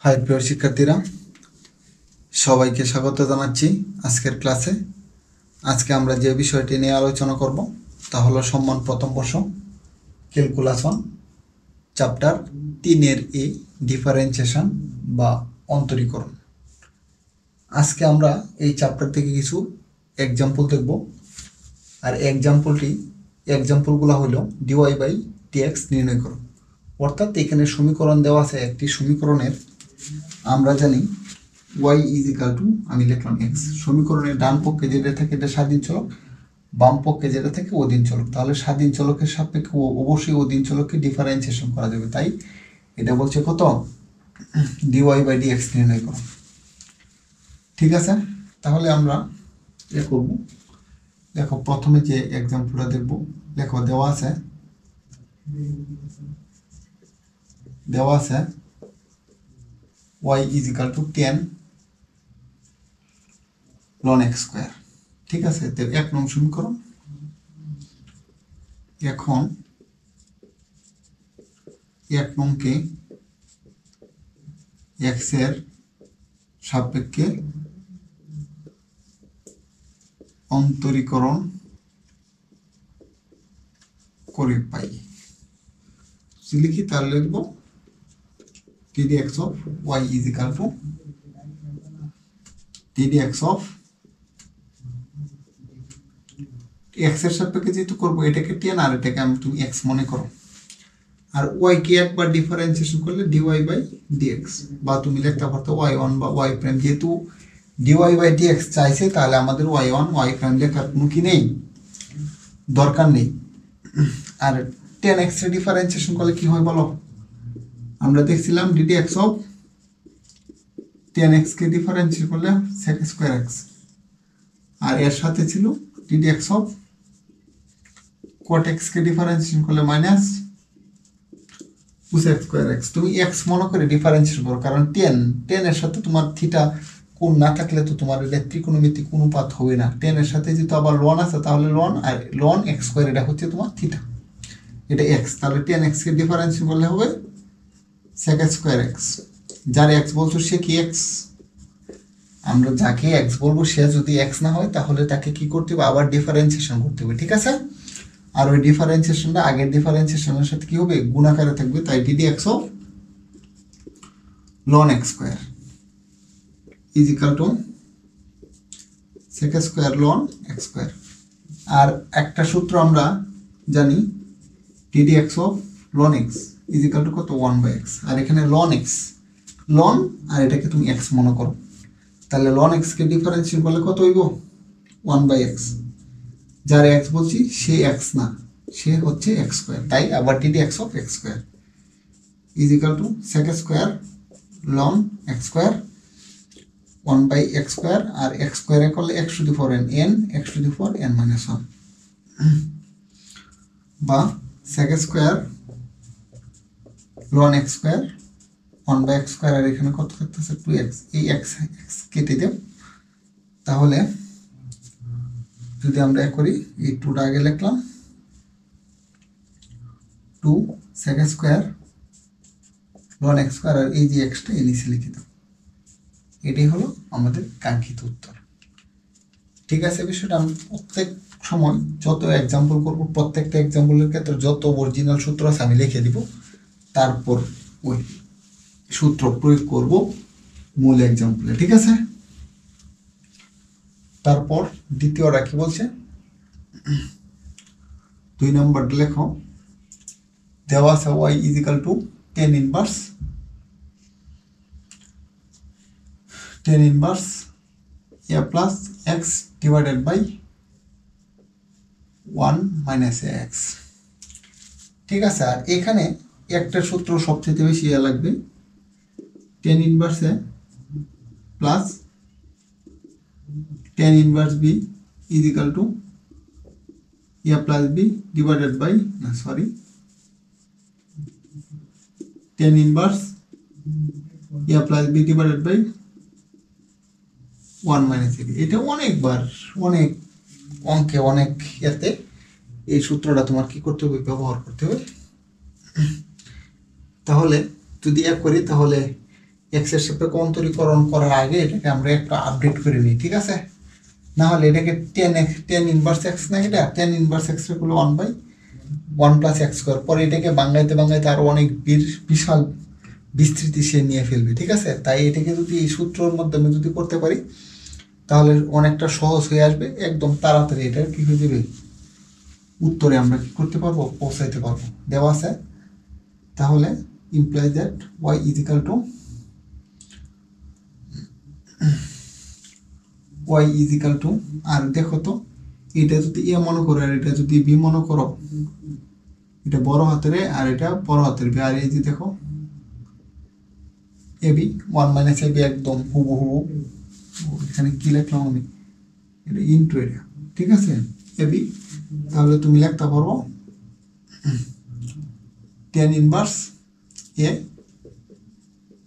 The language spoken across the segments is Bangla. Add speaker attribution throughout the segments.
Speaker 1: হাই প্রিয় শিক্ষার্থীরা, সবাইকে স্বাগত জানাচ্ছি আজকের ক্লাসে। আজকে আমরা যে বিষয়টি নিয়ে আলোচনা করব তা হলো সম্মান প্রথম বর্ষ ক্যালকুলাস 1 চ্যাপ্টার 3 এ ডিফারেন্সিয়েশন বা অন্তরীকরণ। আজকে আমরা এই চ্যাপ্টার থেকে কিছু এক্সাম্পল দেখব। আর এক্সাম্পলগুলো হলো ডিওয়াই বাই ডিএক্স নির্ণয় করো। অর্থাৎ এখানে সমীকরণ দেওয়া আছে, একটি সমীকরণের আমরা জানি y ইজ ইকাল টু, আমি লিখলাম এক্স। সমীকরণের ডান পক্ষে যেটা থাকে এটা স্বাধীন চলক, বাম পক্ষে যেটা থাকে অধীন চলক। তাহলে স্বাধীন চলকের সাপেক্ষে অবশ্যই অধীন চলককে ডিফারেন্সিয়েশন করা যাবে। তাই এটা বলছে কত, ডিওয়াই বাই ডিএক্স নির্ণয় করো। ঠিক আছে, তাহলে আমরা এ করব। দেখো প্রথমে যে এক্সাম্পলটা দেখব, দেখো দেওয়া আছে y is equal to 10 ln x square. ঠিক আছে, তো 1 নং সমীকরণ। এখন 1 নংকে x এর সাপেক্ষে অন্তরীকরণ করে পাই। লিখি তাহলে লিখব ddx of y is equal to ddx of x এর সাপেক্ষে যেহেতু করবো, এটাকে 10 আর এটাকে তুমি x মনে করো। আর y কে একবার ডিফারেন্সিয়েশন করলে dy বাই dx, বা তুমি লিখতে পারতো y1 বা y প্রাইম। যেহেতু dy বাই dx চাইছে, তাহলে আমাদের y1 y প্রাইম লেখার কোনো কি নেই, দরকার নেই। আর 10x এর ডিফারেন্সিয়েশন করলে কি হয় বলো? আমরা দেখছিলাম ddx of 10x K differentiate করলে sec স্কয়ার x, আর এর সাথে ছিল ddx of cot x K differentiation করলে মাইনাস cosec স্কয়ার x। তুমি x মনে করে ডিফারেন্সিয়েশন করো, কারণ 10 এর সাথে তোমার থিটা কোণ না থাকলে তো তোমার এটা ত্রিকোণমিতিক অনুপাত হবে না। 10 এর সাথে যেহেতু আবার লন আছে, তাহলে লন আর লন x স্কয়ার, এটা হচ্ছে তোমার থিটা, এটা x। তাহলে 10x কে ডিফারেন্সিয়েশন করলে হবে sec স্কয়ার x। যার x বলছো সে কি x? আমরা যাকে x বলবো সে যদি x না হয়, তাহলে তাকে কি করতে হবে, আবার ডিফারেন্সিয়েশন করতে হবে। ঠিক আছে, আর ওই ডিফারেন্সিয়েশনটা আগের ডিফারেন্সিয়েশনের সাথে কি হবে, গুণাকারে থাকবে। তাই ddx of ln x square is equal to sec square ln x square. আর একটা সূত্র আমরা জানি, ddx of ln x is equal to কত, 1/x। আর এখানে ln x, ln আর এটাকে তুমি x মনে করো, তাহলে ln x কে ডিফারেন্সিয়েট করলে কত হইব, 1/x। যার x বলছি সে x না, সে হচ্ছে x স্কয়ার। তাই আবার ddx of x square is equal to sec square ln x square 1/x square. আর x স্কয়ারে করলে x to the power n, x to the power n minus 1, বা sec square ln x square 1/x square. আর এখানে কত থাকতেছে, 2x। এই x কেটে দেব। তাহলে যদি আমরা করি, এই 2টা আগে লিখলাম, 2 sec square ln x square, আর এই যে xটা এই নিচে লিখে দাও। এটাই হলো আমাদের কাঙ্ক্ষিত উত্তর। ঠিক আছে, বিষয়টা আমি প্রত্যেক সময় যত এক্সাম্পল করব, প্রত্যেকটা এক্সাম্পলের ক্ষেত্রে যত অরিজিনাল সূত্র আছে আমি লিখে দিব, তারপর ওই সূত্র প্রয়োগ করব মূল এক্সাম্পলে। ঠিক আছে, তারপর দ্বিতীয়টা কি বলছে, 2 নম্বরটা লেখো। দেওয়া আছে y is equal to 10 inverse a plus x divided by 1 minus ax। ঠিক আছে, আর এখানে একটা সূত্র সবচেয়ে বেশি লাগবে, 10 inverse a plus 10 inverse b is equal to a plus b divided by, না sorry, 10 inverse a plus b divided by 1 minus a। এটা অনেকবার অনেক অঙ্কে অনেক এতে এই সূত্রটা তোমার কি করতে হবে, ব্যবহার করতে হবে। তাহলে যদি এক করি, তাহলে এক্স এর সাপেক্ষে অন্তরীকরণ করার আগে এটাকে আমরা একটু আপডেট করে নিই, ঠিক আছে? না হলে এটাকে টেন ইনভার্স এক্স না, এটা টেন ইনভার্স এক্স হলো 1/1 প্লাস এক্স স্কোয়ার। পরে এটাকে বাংলাইতে আরো অনেক বিশাল বিস্তৃতি সে নিয়ে ফেলবে, ঠিক আছে? তাই এটাকে যদি এই সূত্রের মাধ্যমে যদি করতে পারি তাহলে অনেকটা সহজ হয়ে আসবে, একদম তাড়াতাড়ি এটা কি হয়ে যাবে, উত্তরে আমরা কি করতে পারবো, পৌঁছাইতে পারবো। দেওয়া আছে তাহলে implies that y is equal to আর দেখো তো এটা যদি এ মনে করো আর এটা যদি বি মনে করো, এটা বড় হাতের এ আর এটা বড় হাতের বি, আর এই যে দেখো A B 1 minus A B একদম হুবহু, এখানে কি লিখলাম আমি, এটা ইনটু এটা, ঠিক আছে? এ বি তাহলে তুমি লিখতে পারবো টেন ইনভার্স এ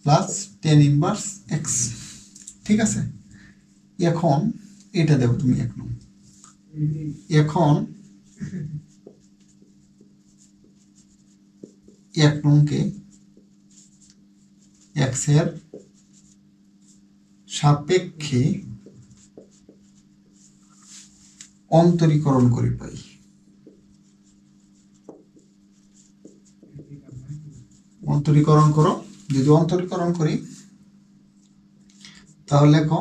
Speaker 1: প্লাস টেন ইনভার্স এক্স, ঠিক আছে? এখন এটা দেবো তুমি এখন এক নংকে এক্স এর সাপেক্ষে অন্তরীকরণ করে পাই। অন্তরীকরণ করো, যদি অন্তরীকরণ করি তাহলে লেখো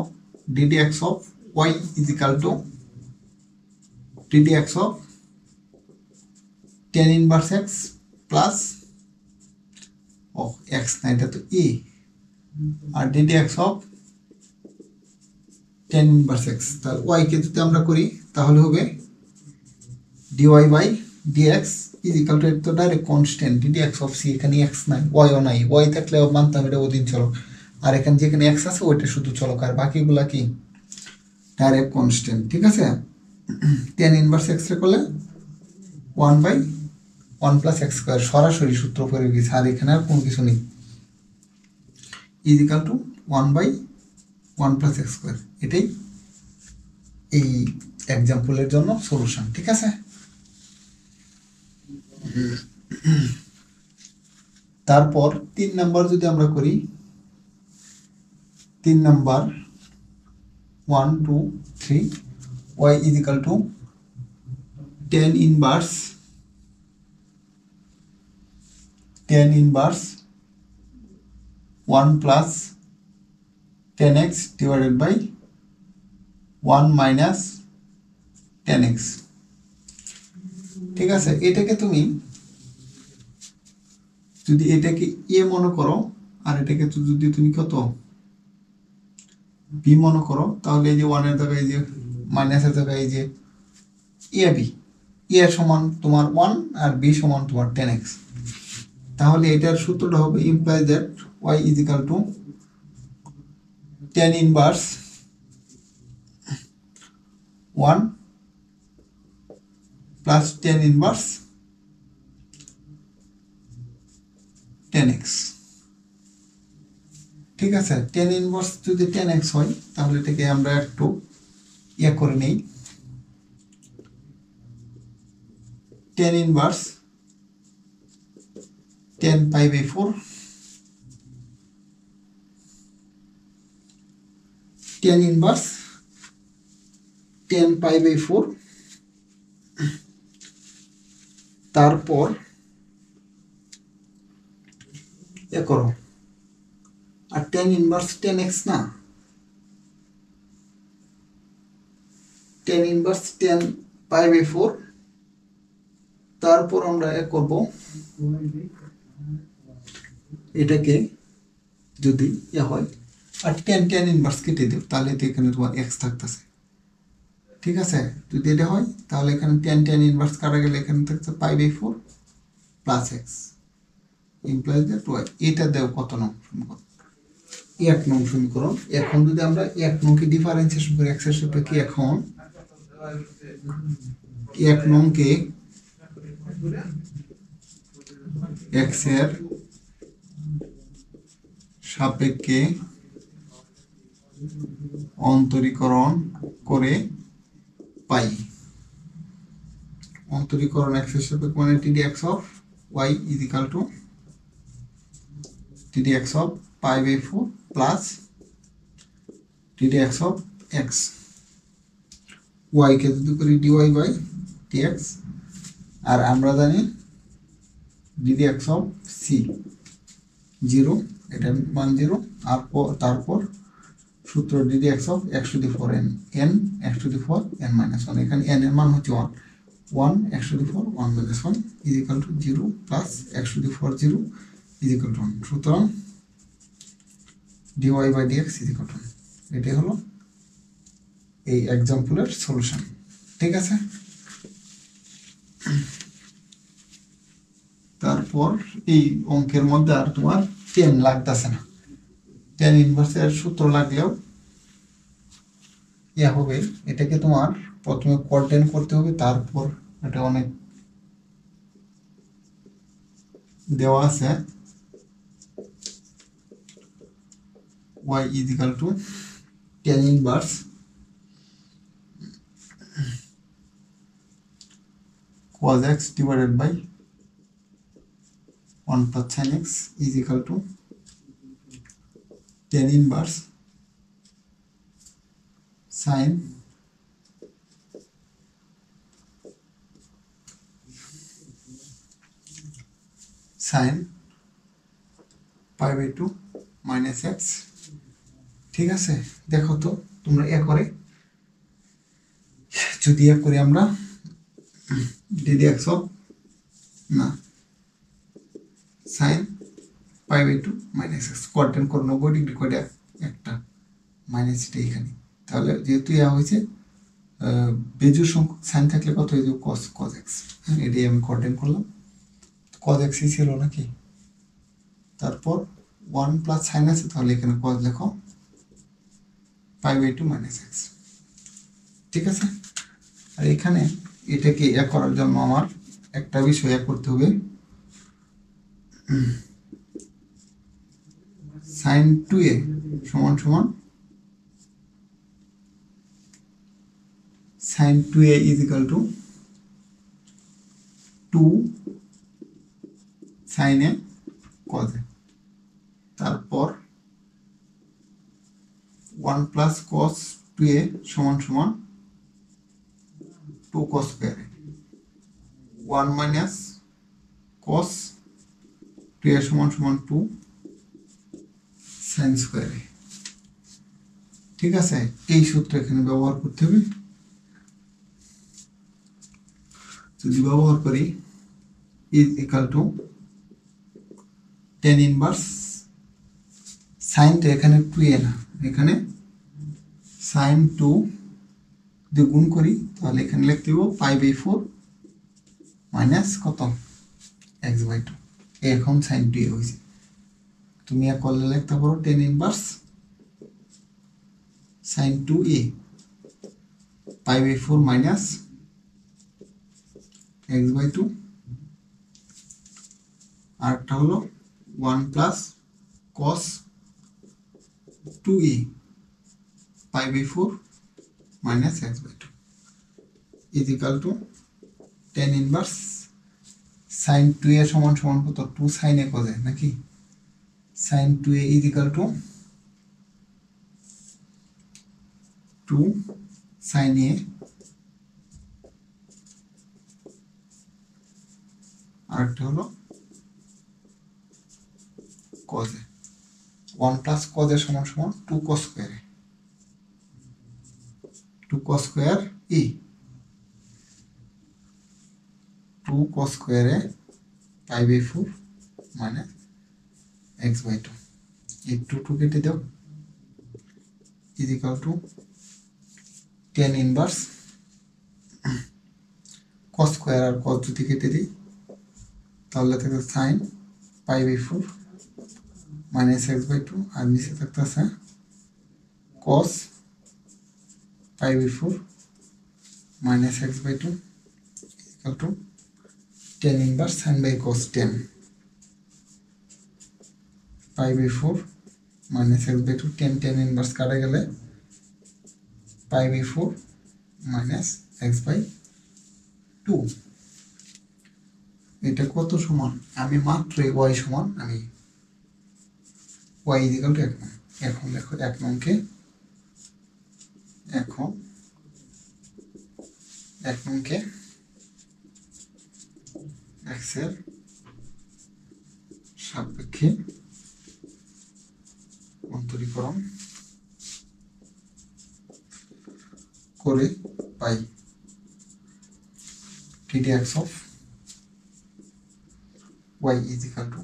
Speaker 1: ddx of y is equal to ddx of tan inverse x plus x না, এটা তো e, R ddx of tan inverse x, তাহলে y কে যদি আমরা করি তাহলে হবে dy by dx is equal to, এটা তো direct constant, ddx of c, এখানে x নাই, y ও নাই, y থাকলে মানতাম এটা অধীন চলক, আর এখানে যেখানে x আছে ওইটা শুধু চলক, আর বাকিগুলা কি ডাইরেক্ট কনস্ট্যান্ট, ঠিক আছে? tan ইনভার্স x রে করলে 1/1 প্লাস এক্স স্কোয়ার, সরাসরি সূত্র পড়ে গেছে, আর এখানে আর কোনো কিছু নেই, is equal two 1/1 plus x square. এটাই এই এক্সাম্পলের জন্য সলিউশন, ঠিক আছে? তারপর 3 নাম্বার যদি আমরা করি, 3 number 1 2 3 y is equal to tan inverse 1 plus tan x divided by 1 minus tan x, ঠিক আছে? এটাকে তুমি যদি এটাকে এ মনে করো আর এটাকে যদি তুমি কত বি মনে করো, তাহলে এই যে 1 এর জায়গায়, এই যে মাইনাসের জায়গায় এই যে এ বি, এ সমান তোমার 1 আর বি সমান তোমার 10x, তাহলে এটার সূত্রটা হবে implies that y is equal two tan inverse 1 plus tan inverse 10x, ঠিক আছে? tan ইনভার্স যদি 10x হয় তাহলে এটাকে আমরা একটু ইয়ে করে নেই, tan inverse 10 pi by 4 tan inverse 10 pi by 4, তারপর এ করো, আর tan ইনভার্স 10x না, tan ইনভার্স 10 পাই বাই 4, তারপর আমরা এ করব এটাকে যদি ইয়ে হয় আর tan ইনভার্স কেটে দেব, তাহলে তো এখানে তোমার x থাকতেছে, ঠিক আছে? যদি এটা হয় তাহলে এখানে tan ইনভার্স কাটা গেলে এখানে থাকছে pi by 4 plus x implies that y, এটা দেও কত নং সমীকরণ, 1 নং সমীকরণ। এখন যদি আমরা 1 নংকে ডিফারেন্সিয়েশন করি x এর সাপেক্ষে, এখন 1 নংকে x এর সাপেক্ষে অন্তরীকরণ করে পাই, অন্তরীকরণ x এর সাপেক্ষে মানে ddx of y is equal to ddx of pi by 4 plus ddx of x, ওয়াইকে যদি করি ডিওয়াই বাই ডিএক্স, আর আমরা জানি ddx অফ সি 0, এটার মান 0, আর তারপর সূত্র ddx of x to the 4 n, n x to the 4 n minus 1, এখানে n এর মান হচ্ছে 1, 1 x to the 4 1 minus 1 is equal to 0 plus x to the 4 0 is equal to 1, সুতরাং dy by dx is equal to 1। এটাই হলো এই এক্সাম্পলের সলিউশন। ঠিক আছে, তারপর এই অঙ্কের মধ্যে আর তোমার 10 লাগতেছে না, 10 ইনভার্সের সূত্র লাগলেও ইয়া হবে, এটাকে তোমার প্রথমে কোয়াড্রেন্ট করতে হবে, তারপর এটা অনেক দেওয়া আছে y is equal to tan inverse cos x divided by 1 plus sin x is equal to tan inverse sin pi by 2 minus x। ঠিক আছে, দেখো তো তোমরা এ করে, যদি এ করি আমরা ddx অফ না sin pi by 2 minus x quadrant করে 90 ডিগ্রি করে একটা মাইনাস এটা এখানে, তাহলে যেহেতু ইয়া হয়েছে বেজোড় সংখ্যক সাইন থাকলে কত হয়ে যাবে cos x, এটাই আমি কোয়াড্রেন্ট করলাম, cos x ছিল নাকি, তারপর 1 প্লাস সাইন আছে, তাহলে এখানে cos লেখো pi by 2 minus x। ঠিক আছে, আর এখানে এটাকে ইয়া করার জন্য আমার একটা বিষয় করতে হবে, sin 2a সমান সমান sin 2a is equal to 2 sin a cos a, তারপর 1 plus cos 2a সমান সমান 2 cos square, 1 minus cos 2a সমান সমান 2 sin square। ঠিক আছে, এই সূত্র এখানে ব্যবহার করতে হবে, যদি ব্যবহার করি is equal to tan inverse sin তো এখানে 2a না, এখানে sin 2 দিয়ে গুণ করি, তাহলে এখানে লিখতে হবে pi by 4 মাইনাস কত x by 2, এখন sin 2a হয়েছে, তুমি এক করলে লিখতে পারো tan inverse sin 2a pi by 4 minus x by 2, আরেকটা হলো 1 plus cos 2a pi by 4 minus x by 2 is equal to tan inverse sin 2a সমান সমান কত 2 sin a cos a নাকি, sin 2a is equal to 2 sin a, আরেকটা হলো cos a, 1 plus cos a সমান সমান 2 cos square, 2 cos square e, 2 cos square a pi by 4 minus x by 2, এই 2 কেটে দাও is equal to tan inverse cos square R cos যদি কেটে দিই তাহলে থাকে sin pi by 4 minus x by 2, আর নিচে থাকতেছে cos pi by 4 minus x by 2 equal to tan inverse sin by cos 10 pi by 4 minus x by 2, tan inverse কাটা গেলে pi by 4 minus x by 2, এটা কত সমান, আমি মাত্র y সমান আমি y ইজিক্যাল টু 1 নং। এখন দেখো 1 নংকে x এর সাপেক্ষে অন্তরীকরণ করে পাই ddx of y is equal to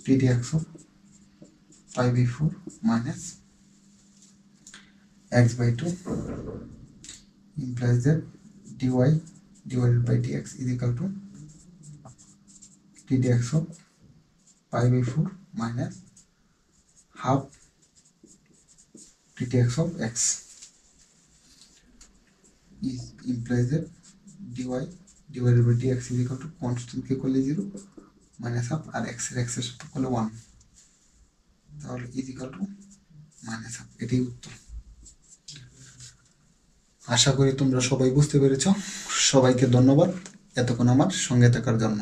Speaker 1: ddx of pi by 4 minus x by 2 implies that dy divided by dx is equal to ddx of pi by 4 minus half ddx of x is implies that dy divided by dx is equal to constant কে করলে 0 minus half আর x এর সাথে করলে 1 তাহলে is equal to minus half। এটাই উত্তর। আশা করি তোমরা সবাই বুঝতে পেরেছো। সবাইকে ধন্যবাদ এতক্ষণ আমার সঙ্গে থাকার জন্য।